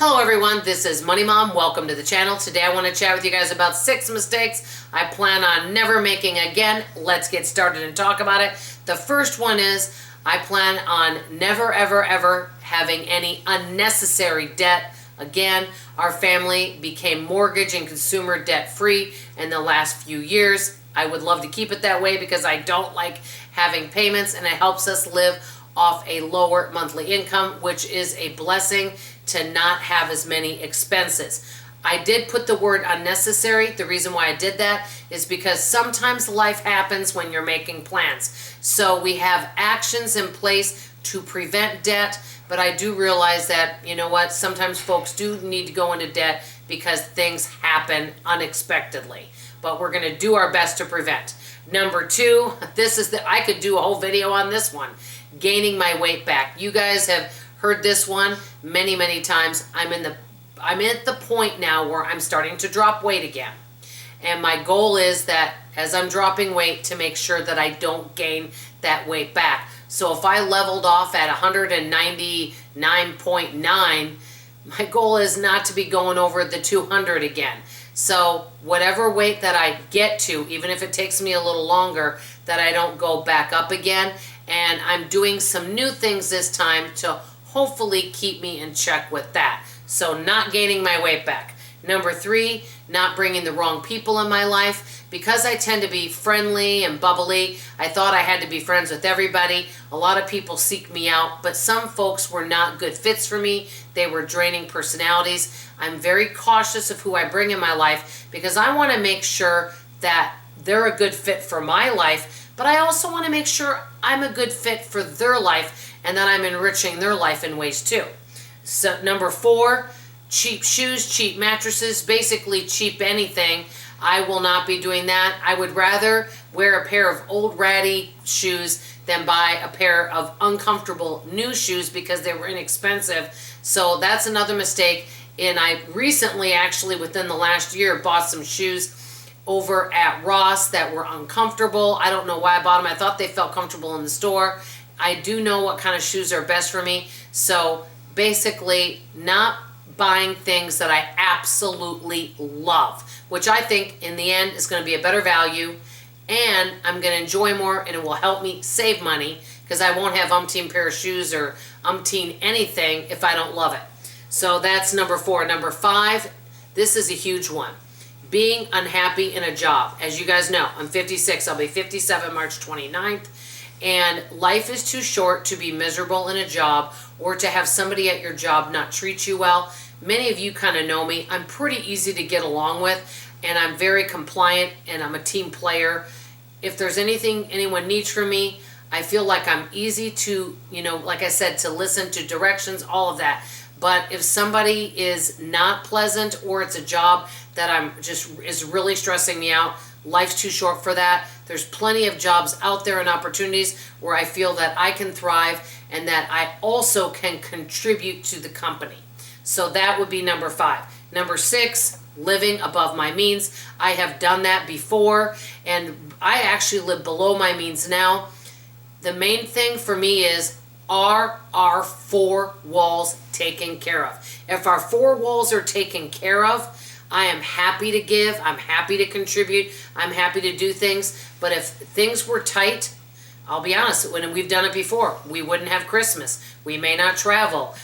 Hello everyone, this is Money Mom. Welcome to the channel. Today I want to chat with you guys about 6 mistakes I plan on never making again. Let's get started and talk about it. The first one is I plan on never ever having any unnecessary debt. Again, our family became mortgage and consumer debt free in the last few years. I would love to keep it that way because I don't like having payments, and it helps us live off a lower monthly income, which is a blessing to not have as many expenses. I did put the word unnecessary. The reason why I did that is because sometimes life happens when you're making plans. So we have actions in place to prevent debt, but I do realize that, you know what, sometimes folks do need to go into debt because things happen unexpectedly. But we're going to do our best to prevent. Number 2, I could do a whole video on this one. Gaining my weight back. You guys have heard this one many times. I'm at the point now where I'm starting to drop weight again. And my goal is that as I'm dropping weight, to make sure that I don't gain that weight back. So if I leveled off at 199.9, my goal is not to be going over the 200 again. So whatever weight that I get to, even if it takes me a little longer, that I don't go back up again. And I'm doing some new things this time to hopefully keep me in check with that. So not gaining my weight back. Number 3, not bringing the wrong people in my life. Because I tend to be friendly and bubbly, I thought I had to be friends with everybody. A lot of people seek me out, but some folks were not good fits for me. They were draining personalities. I'm very cautious of who I bring in my life because I want to make sure that they're a good fit for my life, but I also want to make sure I'm a good fit for their life and that I'm enriching their life in ways too. So number 4, cheap shoes, cheap mattresses, basically cheap anything. I will not be doing that. I would rather wear a pair of old ratty shoes than buy a pair of uncomfortable new shoes because they were inexpensive. So that's another mistake. And I recently, actually within the last year, bought some shoes over at Ross that were uncomfortable. I don't know why I bought them. I thought they felt comfortable in the store. I do know what kind of shoes are best for me. So basically not buying things that I absolutely love, which I think in the end is going to be a better value, and I'm going to enjoy more, and it will help me save money because I won't have umpteen pair of shoes or umpteen anything if I don't love it. So that's number 4. Number 5, this is a huge one. Being unhappy in a job. As you guys know, I'm 56. I'll be 57 March 29th. And life is too short to be miserable in a job or to have somebody at your job not treat you well. Many of you kind of know me. I'm pretty easy to get along with, and I'm very compliant, and I'm a team player. If there's anything anyone needs from me, I feel like I'm easy to, like I said, to listen to directions, all of that. But if somebody is not pleasant or it's a job that is really stressing me out, life's too short for that. There's plenty of jobs out there and opportunities where I feel that I can thrive and that I also can contribute to the company. So that would be number 5. Number 6, living above my means. I have done that before, and I actually live below my means now. The main thing for me is, are our 4 walls taken care of? If our 4 walls are taken care of, I am happy to give, I'm happy to contribute, I'm happy to do things. But if things were tight, I'll be honest, when we've done it before, we wouldn't have Christmas. We may not travel.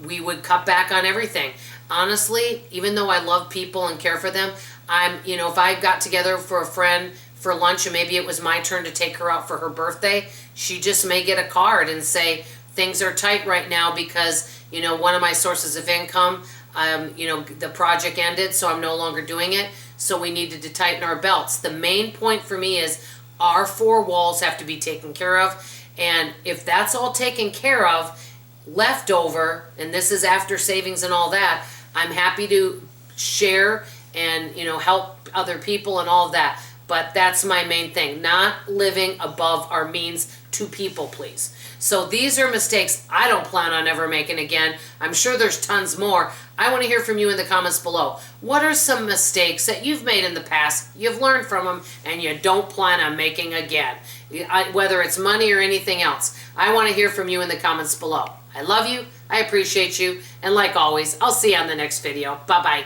We would cut back on everything. Honestly, even though I love people and care for them, if I got together for a friend for lunch and maybe it was my turn to take her out for her birthday, she just may get a card and say, things are tight right now because, one of my sources of income, the project ended, so I'm no longer doing it. So we needed to tighten our belts. The main point for me is our 4 walls have to be taken care of. And if that's all taken care of, leftover, and this is after savings and all that, I'm happy to share and, help other people and all of that. But that's my main thing, not living above our means to people, please. So these are mistakes I don't plan on ever making again. I'm sure there's tons more. I want to hear from you in the comments below. What are some mistakes that you've made in the past, you've learned from them, and you don't plan on making again? Whether it's money or anything else. I want to hear from you in the comments below. I love you. I appreciate you. And like always, I'll see you on the next video. Bye-bye.